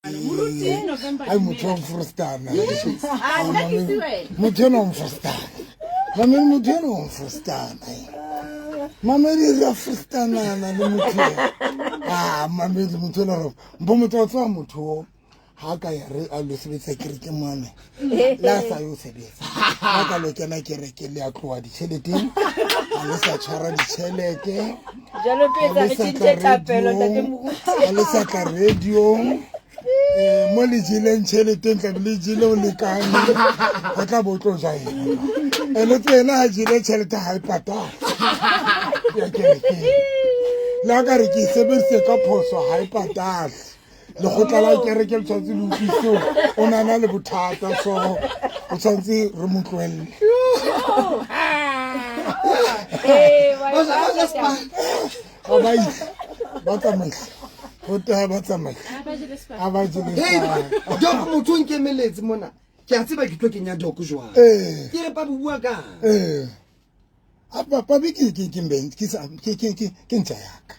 Ai motho wa Frostana. Motho wa Frostana. Motho wa Frostana. Mamedi ya Frostana na le motho. Mamedi motho la ro. Mbo motho wa tswa motho. Ha ka ya re a lo sebetsa kereke mane. La sa yo sebetsa. Ha ka lo kena kereke le a tloa di tšheleteng. Le sa tshwara di tšhelete. Jalo peza re tshinte tapelo ntate moruti. Le sa ka radio. Mo le jileng tšheleteng tla le jile o lekane. Ga tla botlo ja ena. Le tsena ha jile tšhelete ha ipata. Ya kereke. La ka re ke sebetse ka phoso ha ipata. Le khotla la kereke le tshwantse le utlwiso o nana le bothata so o tshwantse re mo tlohelle ba tsamaya o ta ba tsamaya a ba jile Dok motho nke meletse mona ke a tseba ke tlo kenya dok jwa ke re pa bua ka apa bi ke mbeng ke sa ke ntja yaka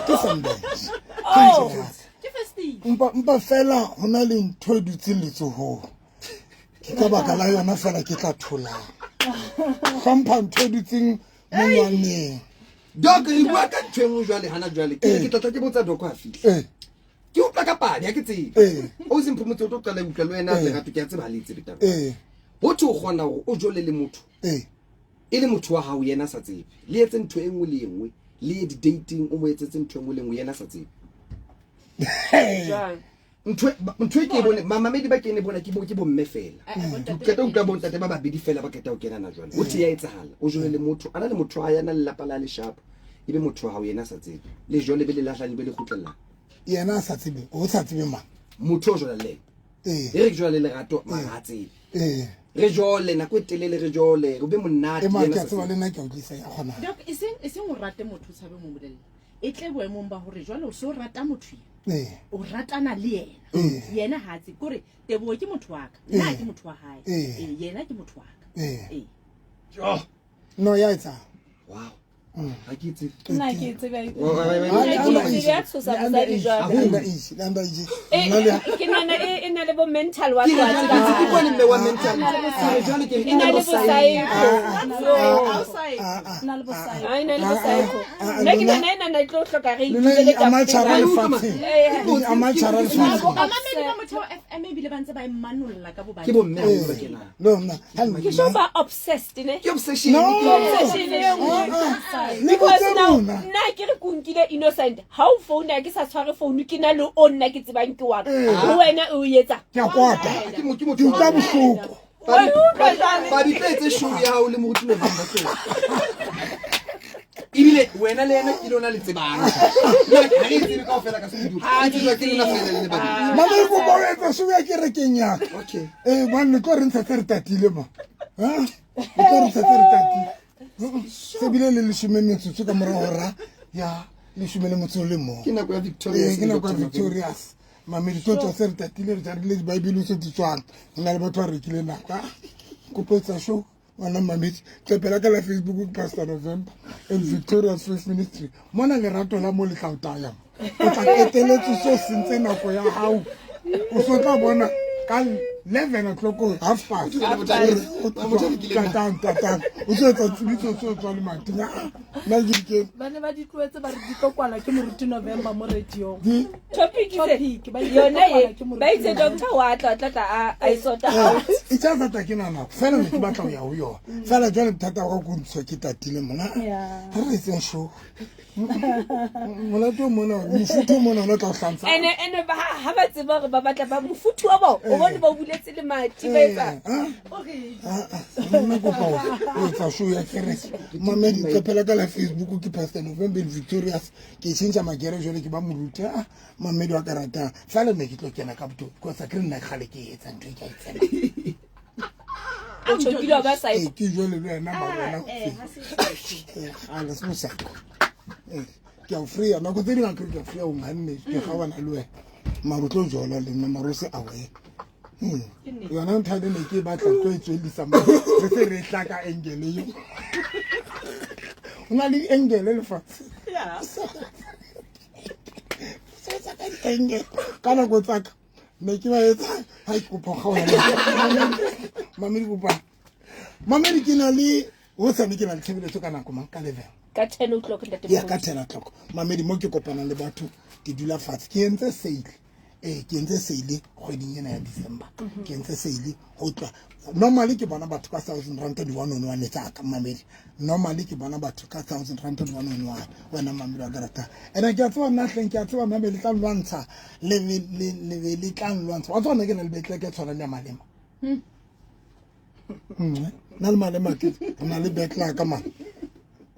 ke sa mbeng mpa fela hona le ntho e dutse letsohong ke ka baka la yona fela ke tla thola gampa ntho e dutseng monwaneng Dok re bua ka tshwengo jwale hana jwale ke tla ke botsa dok a fihla ke upla ka padi ya ke tsebe o se mphumutse o tlo qala utlwa le wena le gato ke a tseba le tsebe taba ho tho gona go o jole le motho e le motho wa hao yena sa tsebe le etse ntho engwe le engwe le di dating o mo etsetse ntho engwe le engwe yena sa tsebe ntho ke bone mamamedi ba kene bona ke bo mme fela ke tla utlwa bontate ba babedi fela ba keta o kena na jwale o tia etsahala o jole le motho ana le motho a yana le lapa la le sharp ebe motho wa hao yena sa tsebe le jole be le lahlang be le khutlella yena sa tsebe o sa tsebe ma motho o jola le re jole le gato ma ga tsebe re jole na ko telele re jole go be monnate yena sa tsebe le nna ke utlisa ya gona donc iseng o rate motho tshabe mo modelle e tle boemong ba hore jwale o so rata motho o ratana le yena ha tse kore tebo ke motho wa ka nna ke motho wa hae yena ke motho wa ka no ya etsa wow ha ke itse nna ke tsebe ke nana e na le bo mental wa ke bone me wa mental jwale ke ina le bo psycho na le bo psycho ai na le bo psycho nna ke nana na tlo hloka re ile ka amachara le fatse amachara le fatse amamedi ba motho FM e bile ba ntse ba immanulla ka bobane ke bo mme ba kena no na ke so ba obsessed ne ke obsession because now nna ke re kunkile innocent how phone ya ke sa tshware phone ke na le o nna ke tsebang ke wa ho wena o yetsa ke a kwata ke mo ke utlwa bohloko ba di petse show ya hao le mo tlo vamba tse ibile wena le yena ke lona le tsebang nna ha re tsebe ka ofela ka se du ha tseba ke lona fela le ba mama go ba wetsa show ya ke re kenya okay man go re ntse re tatile ma go re ntse re tatile se bile le leshome metsotso ka mora hora ya leshome le motso le mo ke nako ya Victorious ke nako ya Victorious mamedi tso se re tatile re tshare le di bible se ditswana nna le batho ba rekile naka kopetsa show wana mamedi tlepela ka la Facebook Pastor November and Victorious Faith Ministry mona le rato la mo le tlautaya o tla keteletse so sentse nako ya hao o so tla bona ka 11 o'clock half past tatang o so tsa tsibitso so tswa le matinga na ke bana ba di tloetse ba re di tokwana ke moruti November mo radio topic ba yona ye ba itse doctor wa tla a isota out itsa tata ke nana fela ne ke batla ho ya ho yona fela jwale thata go go ntse ke tatile mona ha re itse show molato mona mofuto mona o tla hlantsa ene ba ha ba tseba ba batla ba mofuto wa bo o bone ba buletse le mati ba etsa okay nna go pa o tsa show ya kereke mamedi ka phela ka la Facebook ke Pastor November Victorious ke tsentsa magere jole ke ba moruta mamedi wa karata fela ne ke tlo kena ka boto ko sa kre nna khale ke etsa ntwe ke itsela o tshokile ba sa ke jole le wena ba wena ala se mosa ke a free na go tsena ke ke free o nganne ke ga wana le wena marutlo jola le nna marose a we yona nthade ne ke batla tlo itswelisa mo re se re hlaka engele yo una le engele le fa ya engele kana go tsaka ne ke ba etsa ha ke kopa gaona mamedi kopa mamedi ke na le ho sa ne ke na le tshebeletso ka nako mang ka 11 ka 10 o'clock ya ka 10 o'clock mamedi mo ke kopana le batho ke dula fatshe ke entse sale ke entse sale kgweding ena ya December ke entse sale ho tla normally ke bona batho ka 1000 rand di 111 tsa ka mamedi normally ke bona batho ka 1000 rand di 111 wena mamedi wa garata ena ke a tswa nna hleng ke a tswa mamedi tla lwantsha le tla lwantsha wa tsona ke na le betle ke tsona le malema na le malema ke na le betle ka mang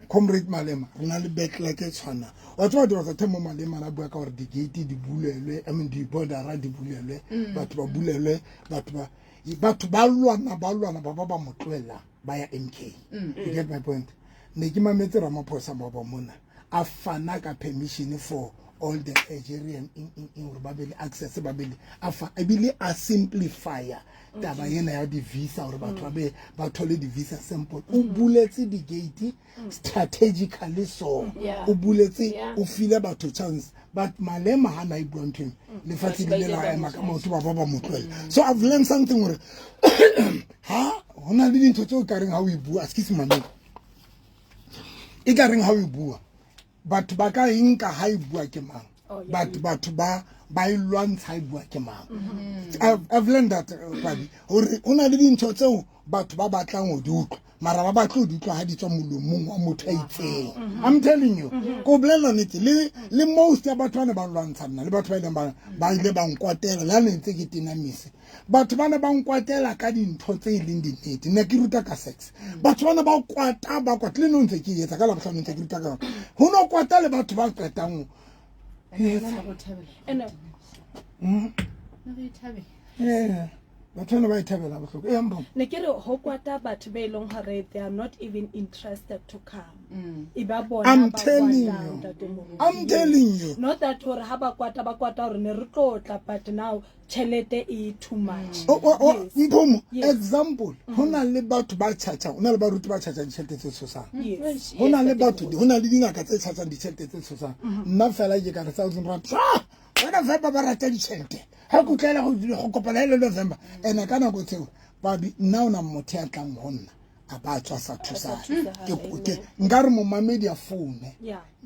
comrade malema rena le backla ke tshwana wa tswa di wa themo malema na bua ka hore di gate di bulelwe I mean di border di bulelwe batho ba bulelwe batho ba lwana ba motloela ba ya MK you get my point ne ke mametse Ramaphosa ba mona a fana ka permission for all the Nigerian in babeli access babeli afa ebile a simplifier taba yena ya di visa hore batho ba thole di visa simple o buletse di gate strategically so o buletse o file batho chance but malema hana I bua ntwe le fatsi le la ema ka motho ba motloela so I've learned something hore ha hona le dintho tse o ka reng ha o e bua excuse me e ka reng ha o e bua batho ba ka inka ha e bua ke mang batho ba e lwantsha e bua ke mang I've learned that baby hore ona le dintho tseo batho ba batlang ho di utlwa mara ba batlo di utlwa ha di tswa molomong wa motho a itseng I'm telling you go blela nete le most ya batho bana ba lwantshana le batho ba ileng ba ile ba nkwatela la ntse ke tina mise batho bana ba nkwatela ka dintho tse ileng dinete ne ke ruta ka sex batho bana ba kwata le no ntse ke etsa ka la botlhano ntse ke ruta ka ho no kwata le batho ba qetang batho ba ithabela bohloko e mbo ne ke re ho kwata batho be long hore they are not even interested to come iba bona I'm telling you not that hore ha ba kwata hore ne re tlotla but now chelete e too much mphomo example hona le batho ba chacha hona le ba ruti ba chacha ditšhelete tse tshosang hona le batho hona le dingaka tse chacha ditšhelete tse tshosang nna fela ke ka 1000 rand wena fa ba rata ditšhelete ha go tlela go kopana le November ene kana go tseo ba nna ona motho ya tlang honna a ba tswa sa thusa ke ngare mo mamedi ya phone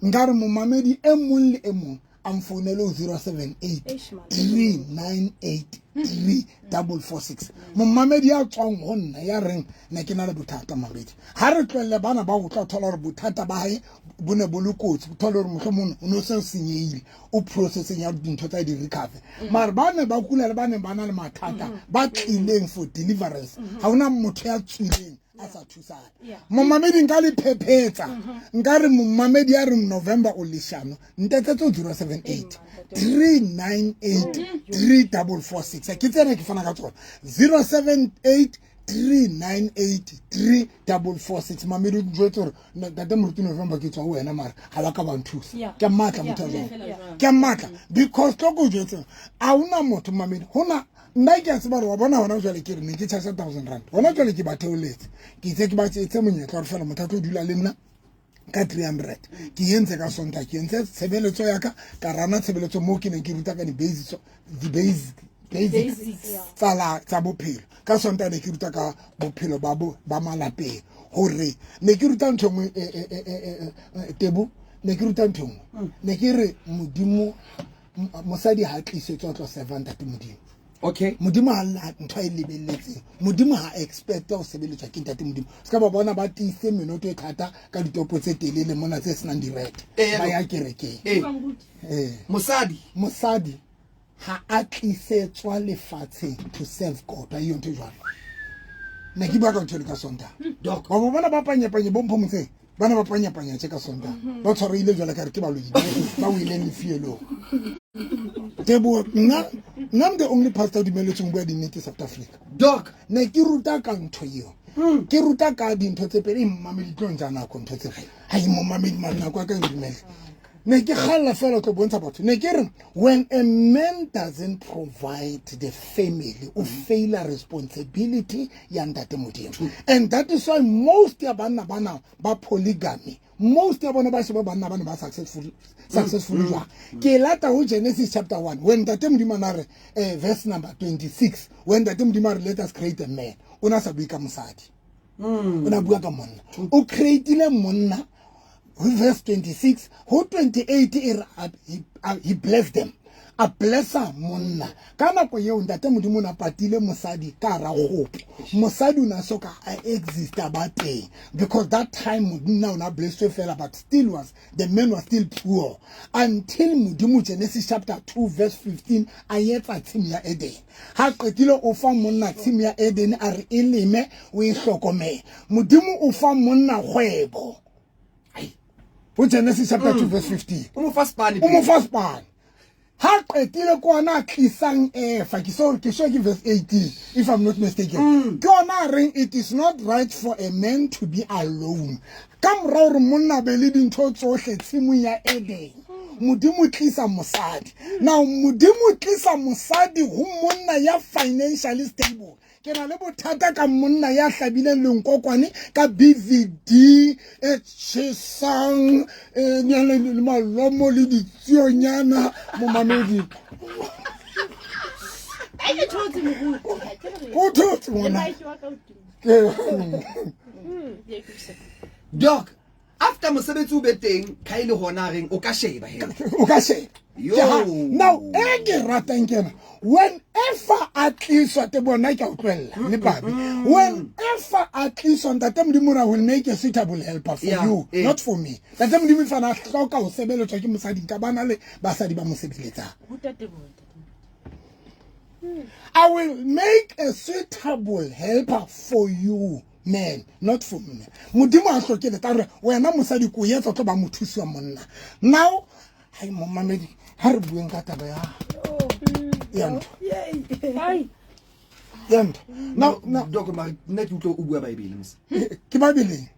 ngare mo mamedi e mong le e mong am phone le 078 398 3446 mo mamedi ya tswang honna ya reng ne ke na le bothata mamedi ha re tlwelle bana ba go tla thola re bothata ba hae bone bolokotsi thola re mohlomong o no se senyeile o processing ya dintho tsa di recover mara bana ba kula le bana ba na le mathata ba tlileng for deliverance ha ona motho ya tswileng a sa thusana mo mamedi nka le phephetsa nka re mo mamedi ya re November o leshano ntetsetso 078 398 3446 ke tsena ke fana ka tsona 078 398 3446 mamedi njwetse hore ntate moruti November ke tswa ho wena mara ha ba ka ba nthusa ke matla motho jwa ke matla because tlo jwetse a una motho mamedi hona nna ke a tseba re wa bona hona jwale ke re ne ke charge 1000 rand hona jwale ke batheoletse ke itse ke ba tsetse monyetla re fela motho a tlo dula le nna ka 300 ke yentse ka sonta ke yentse tshebeletso ya ka rana tshebeletso mo ke ne ke ruta ka di basics tsala tsa bophelo ka sonta ne ke ruta ka bophelo ba malapeng hore ne ke ruta ntho tebo ne ke ruta ntho ne ke re modimo mosadi ha tlisetswa tlo servant at modimo okay modimo ha la ntho e lebelletseng modimo ha expect o sebeletswa ke ntate modimo ska ba bona ba tise menoto e thata ka ditopo tse telele mona tse senang direct ba ya kerekeng mosadi ha a tlisetswa lefatsheng to serve God a yonto jwalo ne ke ba ka ntho le ka sonta doc ba bona ba panyapanye bompho motse bana ba panyapanya tse ka sonta ba tshwareile jwalo ka re ke ba lo ba o ile le fielo tebo nna the only pastor di meletsong bua di nnete South Africa doc ne ke ruta ka ntho eo ke ruta ka dintho tse pedi mamedi tlo ntja nako ntho tse hai mo mamedi manako ka ndimele ne ke galla fela tlo bontsha batho ne ke re when a man doesn't provide the family o fail responsibility ya ntate modimo, and that is why most ya bana ba polygamy, most ya bona ba sheba bana ba successful jwa ke lata ho Genesis chapter 1 when ntate modimo na re verse number 26 when ntate modimo re let us create a man una sa bua ka mosadi una bua ka monna o createile monna. Verse 26, who 28 he blessed them. A blesser monna. Kana ko yeo ntate modimo na patile mosadi ka ra gopo. Mosadi una soka exist abate because that time modimo una blessed fela but still the men were still poor until modimo Genesis chapter 2 verse 15 ayetsa tshimo ya Eden. Ha qetile o fa monna tshimo ya Eden a re eleme o e hlokomele. Modimo o fa monna kgwebo. Genesis chapter 2 verse 15. Umo first pan. Ha qetile ko ana tlisang fa ke so ke verse 18 if I'm not mistaken. Ke ona ring it is not right for a man to be alone. Kam ra re monna be le dintho tsohle tshimo ya Eden. Modimo tlisa mosadi. Now modimo tlisa mosadi ho monna ya financially stable. Ke na le bothata ka monna ya hlabileng lenkokwane ka BVD chesang nyane le malomo le ditsionyana mo mamedi o thotse ngwana Doc, after mosebetsi o beteng ka ile hona reng o ka sheba he now ege ratang kena whenever at least what the bona ke utlwella le babe whenever at least on that modimo will make a suitable helper for you not for me that modimo fana hloka ho sebeletswa ke mosadi ka bana le basadi ba mosebeletsa I will make a suitable helper for you man not for me modimo a hlokele ka re wena mosadi ko yetsa tlo ba mothusi wa monna now hai momamedi ha re bueng ka taba ya now Doc ma nna ke utlo o bua Bible mos ke Bible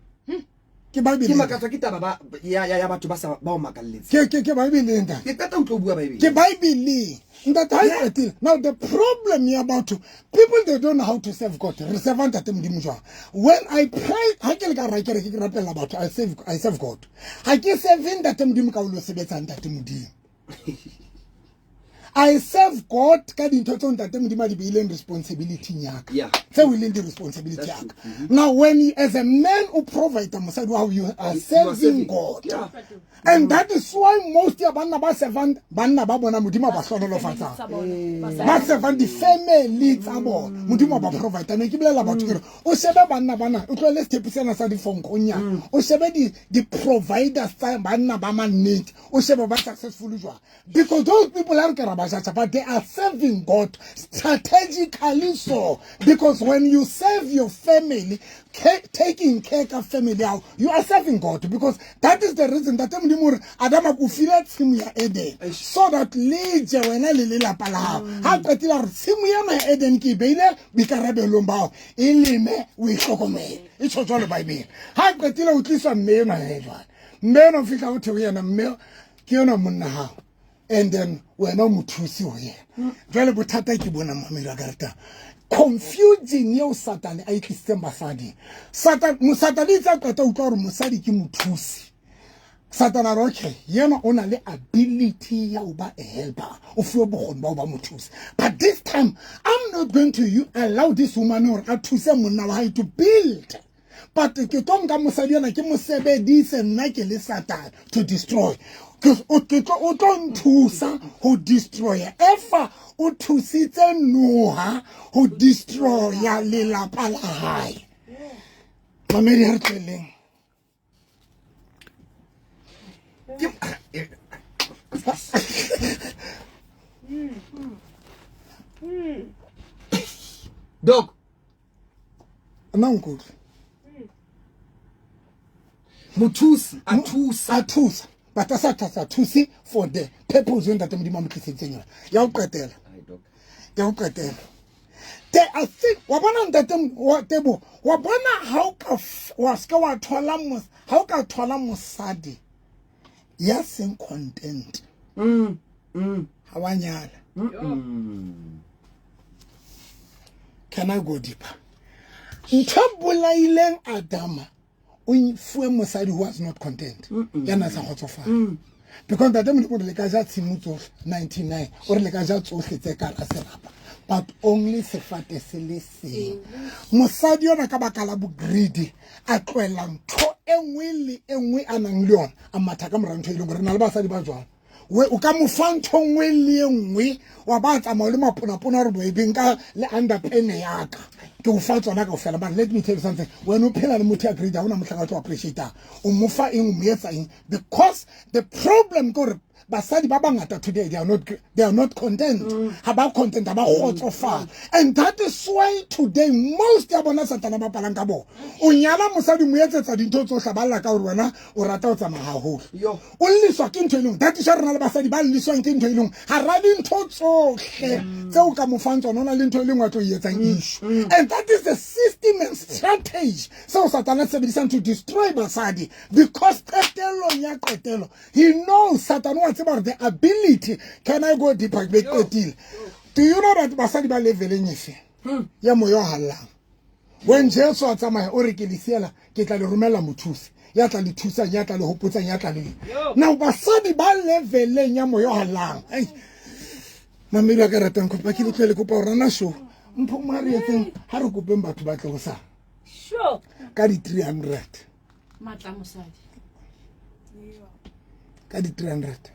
ke makatsa ke taba ya batho ba sa ba o makalletse ke Bible nda ke tata utlo bua Bible ke Bible that I tell now the problem here about people they don't know how to serve God reservant at modimo jwa when I pray ha ke le ka ra ke rapela about I serve God ha ke serving that modimo ka o lo sebetsa ntate modimo I serve God ka dintho tso ntate modimo di beileng responsibility nyaka se we leng the responsibility yaka now when as a man who provide mosadi wa you are serving God and that is why most ya banna ba servant banna ba bona modimo ba hlonolofatsa ba servant the family tsa bona modimo ba provide ne ke bolela batho ke o shebe banna bana o tlole stepsena sa di phone konya o shebe di providers tsa banna ba manete o shebe ba successful jwa because those people are but they are serving God strategically so because when you serve your family taking care of family out you are serving God because that is the reason that Adama kufile tsimu ya Eden so that leje wena le lelapa la hao ha qetile re tsimu ya ma Eden ke beile bikarabelong bao eleme o ihlokomele e tshotshwa le Bible ha qetile o tlisa mme na hedwa mme no fika o thewe yana mme ke yona monna hao and then wena mothusi ho yena jwale bothata ke bona mamelo a karata confusing yo Satan a ikisitse basadi mosatani itse ka ta utlwa gore mosadi ke mothusi Satan a okay yena o na le ability ya ho ba a helper o fiwe bogoni ba ho ba mothusi but this time I'm not going to allow this woman or a thuse monna wa hae to build but ke tonga mosadi yana ke mosebedise nna ke le Satan to destroy because o don't thusa who destroy ever o thusitse Noah who destroy ya lelapa la hae mamedi ha tleleng Doc nanku mothusi athusa but asa thusi for the purpose that modimo mo tlisitseng yona ya o qetela I think wa bona ntate wa tebo wa bona how ka wa ska wa thola how ka thola mosadi ya seng content ha wa nyala. Can I go deeper? Nthabulaileng Adama o fuwe mosadi who was not content. Yana sa kgotsofala. Because that time le ka ja tshimutso 99 or le ka ja tsohle tse ka serapa. But only sefate se le se. Mosadi yona ka baka la bo greedy a tloela ntho enngwe le enngwe a nang le yona a matha ka morantho ile gore na le basadi ba jwang. We o ka mo fa ntho enngwe le enngwe wa ba tsamaya le maponapona re boebeng ka le underpen ya ka. Ke o fa tsona ka ofela, but let me tell you something. When you phela le motho a greedy ha ona motlaka to appreciate o mo fa eng mo etsa eng, because the problem gore basadi ba bangata today they are not content. Ha ba content ba kgotsofala. And that is why today most ya bona satana ba palang ka bo. O nyala mosadi mo etsetsa dintho tsohle ba lla ka hore wena o rata o tsamaya haholo. O lliswa ke ntho eleng that is rena le basadi ba lliswang ke ntho eleng ha ra dintho tsohle tseo ka mo fang tsona ona le ntho eleng wa tlo etsang issue. And that is the system and strategy so satana sebedisang to destroy basadi, because qetelo he knows satana about the ability. Can I go deeper? Do you know that basadi ba leveleng efe ya moyo halang? When Jesus wa tsamaya o re ke lisiela ke tla le romela mothusi ya tla le thusa ya tla le hopotsa ya tla le. Now basadi ba leveleng ya moyo halang. Mamelo ka ratang kopa ke le tlele kopa o rana show mpho mari etseng ha re kopeng batho ba tlo sa sure ka di 300 matla mosadi ka di 300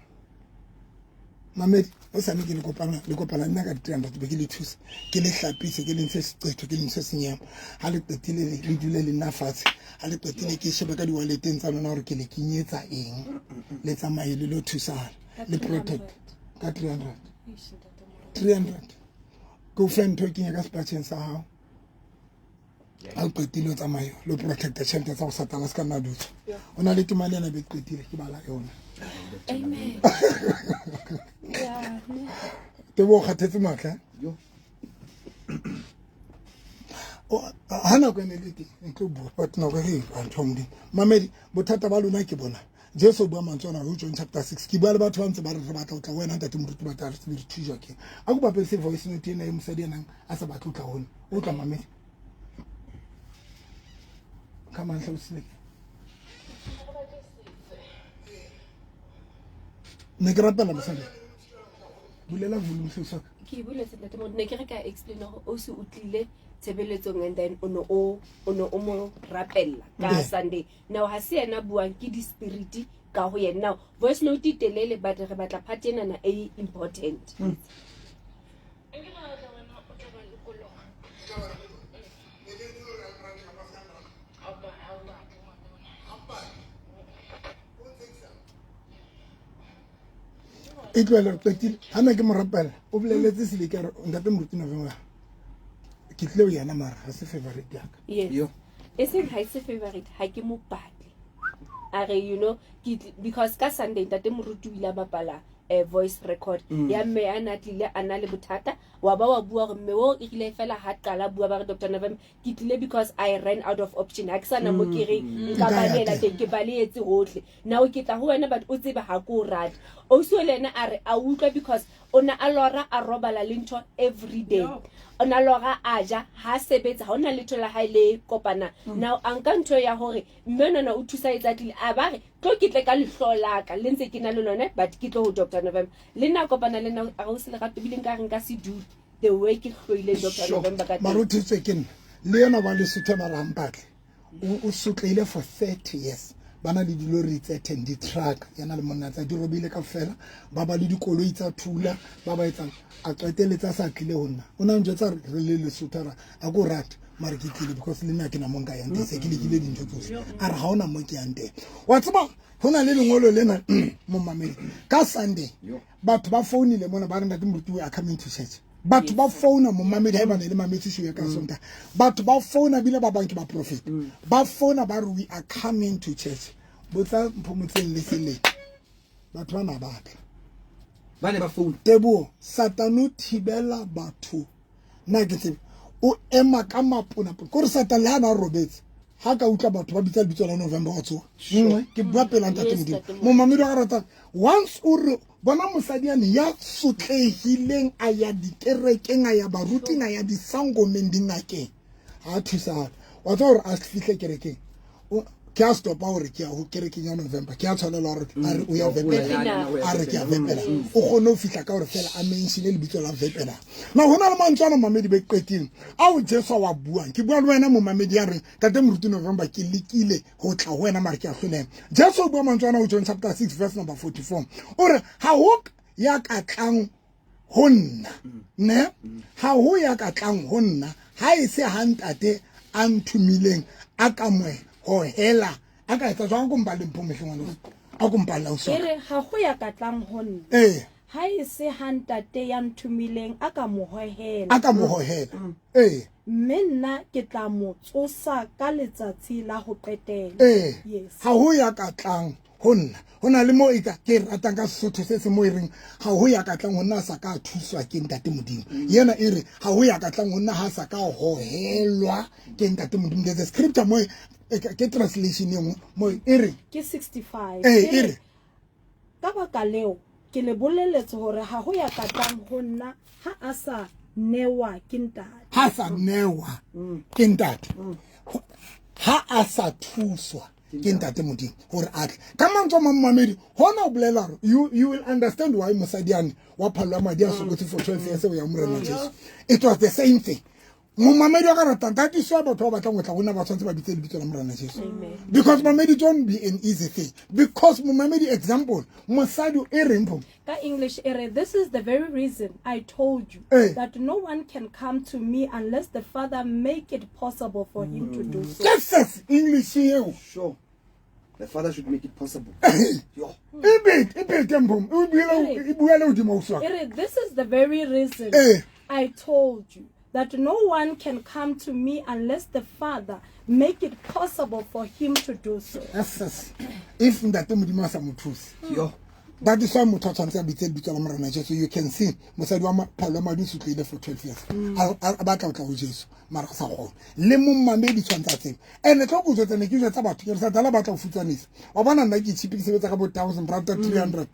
Mamedi o sa ke le kopana nna ka di 300 be ke le thusa ke le hlapise ke le ntshe seqetho ke le ntshe senyemo ha le qetile le dule le nna fatshe ha le qetile ke shebe ka di walleteng tsa lona hore ke le kinyetsa eng le tsamaye le lo thusana le protect ka 300 go find talking ka spatching sa hao a qetile o tsamaye lo protect the chance tsa go satana ska nna dutse ona le timalena be qetile ke bala yona. Amen. Yeah. Te bo khathetse matla yo hana go ne leti ntlo bo but no go he anthomdi mamedi bothata ba lona ke bona Jesu bua mantsona go John chapter 6 ke bua le batho ba ntse ba re batla o tla wena ntate moruti ba tla re tsebile thuja ke a go ba pese voice note ena e mosadi ena a sa batla o tla hona o tla mamedi come on hlosi ne ke rapela mosadi bulela volume se sa ke buletse ntate mo ne ke re ka explain go o se utlile tshebeletsong and then ono o mo rapella ka Sunday. Now ha se yena buang ke di spirit ka ho yena. Now voice note telele but re batla part ena na e important. e tloela qetile hana ke mo rapela o boleletse sele ke re ntate moruti November ke tleo yana mara ha se favorite yaka. Yes. Isn't high favorite ha ke mo batle. Are you know because ka Sunday ntate moruti o ile ba bapala voice record ya mme ana tlile ana le bothata wa ba wa bua gore mme o ile fela ha qala bua ba re Dr. November ke tlile because I ran out of option ha ke sana mo ke re nka balela teng ke baletse hohle now ke tla ho wena but o tsebe ha ko rata o so lena a re a utlwa because ona a lora a robala le ntho every day ona lora a ja ha sebetsa ha ona le thola ha ile kopana now anka ntho ya hore mme nona o thusa etsatlile a ba re tlo ke tle ka lehlola ka le ntse ke na le lona but ke tlo ho Dr. November le nna kopana le nna a go se le gato bileng ka re nka se du the way ke hloile Dr. November ka maruthitswe ke nna le yona ba le suthe ba rampatle o sutleile for 30 years bana le dilori tse 10 di truck yana le monna tsa di robile ka fela ba ba le dikoloi tsa thula ba ba etsang a qeteletsa sa tlile honna ona ntjetsa re le suthara a go rata mara ke tlile because le nna ke na monka ya ntse ke le dintho tsohle a re ha ona mo ke yante wa tseba hona le lengolo lena mo mamedi ka Sunday batho ba phone le mona ba re ntate moruti we are coming to church batho ba phone mo mamedi ha ba ne le mamedi shoe ka sonta batho ba phone bile ba banki ba profit ba phone ba re we are coming to church botsa mphomotseng le sele batho ba na batla ba ne ba phone tebo satano thibela batho na ke tsebe o ema ka mapona ko re satana ha na robetse ha ka utla batho ba bitsa lebitso la November wa tsoa ke bua pela ntate modimo mo mamedi wa rata once o re bona mosadiane ya sotlehileng a ya dikerekeng a ya baruting a ya disangomeng dingakeng ha thusa wa tsa hore a fihle kerekeng ke a stopa hore ke a ho kerekeng ya November ke a tshwanela hore a re o ya vepela a re ke a vepela o gone o fihla ka hore fela a mention le bitso la vepela na hona le mantswana mamedi be qeting a o Jesu wa buang ke bua le wena mo mamedi ya re tate moruti November ke lekile ho tla ho wena mara ke a hloleng Jesu o bua mantswana ho John chapter 6 verse number 44 o re ha ho ya ka tlang ho nna ne ha ho ya ka tlang ho nna ha e se hantate a nthumileng a ka moe ho hela aka etsa jwang go mbale mphomehlengwana a go mbala o so ere ha go ya ka tlang ho nna ha e se hantate ya nthumileng aka mo hohela mme nna ke tla mo tsosa ka letsatsi la ho qetela yes ha ho ya ka tlang ho nna hona le mo eka ke ratang ka Sesotho se mo ireng ha ho ya ka tlang ho nna sa ka thuswa ke ntate modimo yena ere ha ho ya ka tlang ho nna ha sa ka hohelwa ke ntate modimo the scripture mo ke translation engwe mo ere ke 65 ere ka baka leo ke le boleletse hore ha ho ya ka tlang ho nna ha a sa newa ke ntate ha sa newa ke ntate ha a sa thuswa ke ntate modimo hore atle ka mantswe mamamedi hona o bolela you will understand why mosadiane wa phalla madi a sokotse for 12 years o ya morena Jesu it was the same thing mamedi wa ka rata that is why batho ba batlang go tla gona ba tshwantse ba bitse lebitso la morena Jesu because mamedi don't be an easy thing because mamedi example mosadi e reng pho ka English ere this is the very reason I told you that no one can come to me unless the Father make it possible for him to do so. Yes, English here. Sure. The Father should make it possible. This is the very reason I told you that no one can come to me unless the Father make it possible for him to do so. Yes. If that that is why you can see mosadi wa Paloma di sutlile for 12 years a batla go tla go Jesu mara sa go le mo mamedi tshwantsa tseng ene tlo go tsena ke tsa batho ke sa dala batla go futsanisa wa bona nna ke chipi ke sebetsa ka bo 1000 rand 300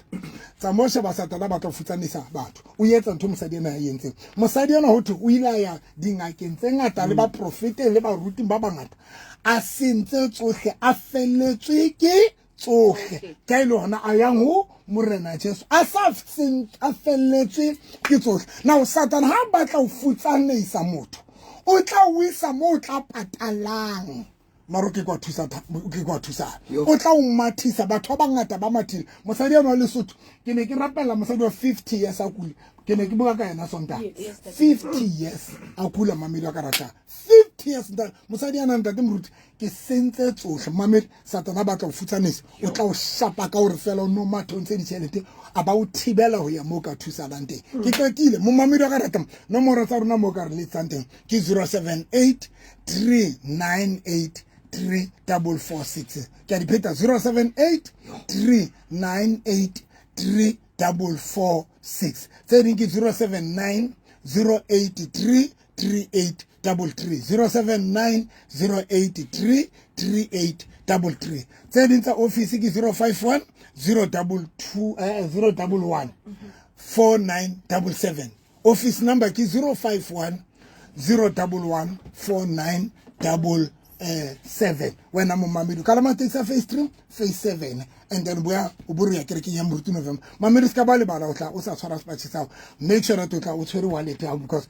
tsa mo se ba sa dala batla go futsanisa batho o yetsa ntho mosadi ena ya yentseng mosadi ena ho thwe o ile ya dingakeng tse ngata le ba profete le ba ruting ba bangata a sentse tsohle a felletswe ke tsohle ka ile hona a yang ho morena Jesu a felletswe ke tsohle now Satan ha batla o futsanisa motho o tla o isa mo o tla patalang maro ke kwa thusa o tla o mathisa batho ba bangata ba mathile mosadi ya no le Lesotho ke ne ke rapela mosadi wa 50 years a kula ke ne ke buka ka yena sonta 50 years a kula mamedi wa karata 50 years nda mosadi ya nna ntate moruti ke sentse tsohle mamedi Satana batla o futsanisa o tla o shapa ka hore fela o no mathonse di tšhelete a ba o thibela ho ya mo ka thusa lante ke qetile mo mamedi wa karata nomoro tsa rona mo ka re letsang teng ke 078 398 3446 ke a dipeta 078 398 3446 tse ding ke 079 083 3833 079 083 3833 tse ding tsa office ke 051 011 4977 office number ke 051 011 4977 when I'm mamedi kalama tsa phase 3 phase 7 and then boya o buru ya kereke ya moruti November mamedi ska ba le bala o tla o sa tshwara sepatshi sa make sure that o tla o tshwere wallet ya because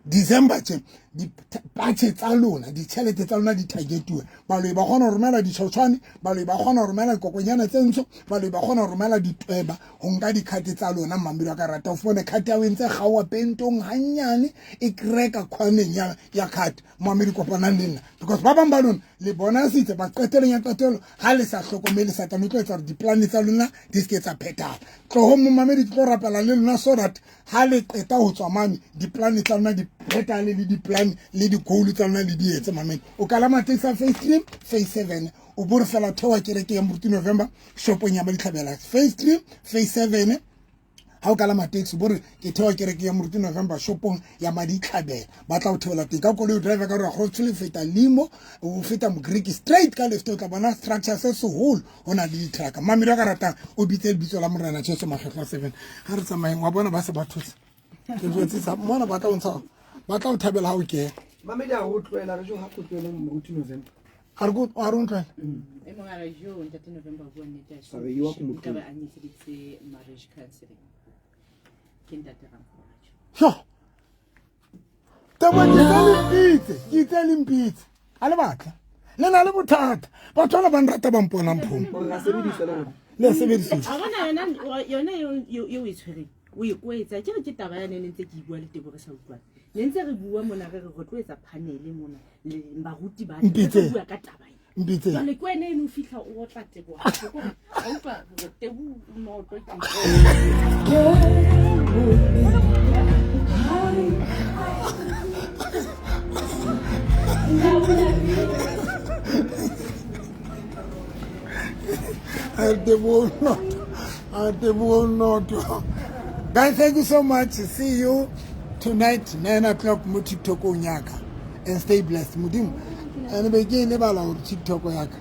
December tse di patche tsa lona di tšhelete tsa lona di targetwe balo ba gona go romela di tshotshwane balo ba gona go romela kokonyana tse ntso balo ba gona go romela di tweba ho nka di khati tsa lona mamedi wa ka rata o fone khati ya wentse gawa pentong hanyane e kreka khwaneng ya khati mamedi kopana le nna because ba bang ba lona le bona sitse ba qeteleng ya qetelo ha le sa hlokomele Satana tlo etsa di plan tsa lona di sketsa pheta tlo ho mamedi tlo rapela le lona so that ha le qeta ho tswa mami di plan tsa lona di pheta le di plan le di goal tsa lona le di etse mamedi o kalama tsa phase 3 phase 7 o bore fela thewa kereke ya moruti November shopong ya ba ditlhabela phase 3 phase 7 ha o ka la taxi bore ke thewa kereke ya moruti November shopong ya Maditlhabela ba tla o theola teng ka koloi driver ka re go tshle feta limo o feta mo Greek straight ka left o tla bona structure se seholo ona le truck mamelo ka rata o bitse bitso la morena Jesu Makgetlo 7 ha re tsamaeng wa bona ba se ba thusa ke jwetsa mona ba tla o ntsha ba tla o thabela ha o ke mamedi a go tloela re jo ha go tloela moruti November a re go a re utlwa e mo ngara jo ntate November go nnete a Sabe, yo wa go mo ka ba a nyetseditse marriage counseling ke ntate Rampholo sho taba ke tla limpitse a le batla le na le bothata ba tsona ba nrata ba mpona mphomo o ga sebedisa le rona le sebedisa a bona yona yo e tshwere o e kwetsa ke re ke taba ya nene ntse ke bua le Tebo re sa utlwana ne ntse re bua mona re go tloetsa panel mona le baruti ba Mpitse. bua ka taba ena mpitse le kwene e no fihla o tla Tebo a utlwa Tebo no to They will not. Guys, thank you so much. See you tonight, 9 o'clock, mo TikTok Onyaka. And stay blessed. Mudim. And begin never TikTok Onyaka.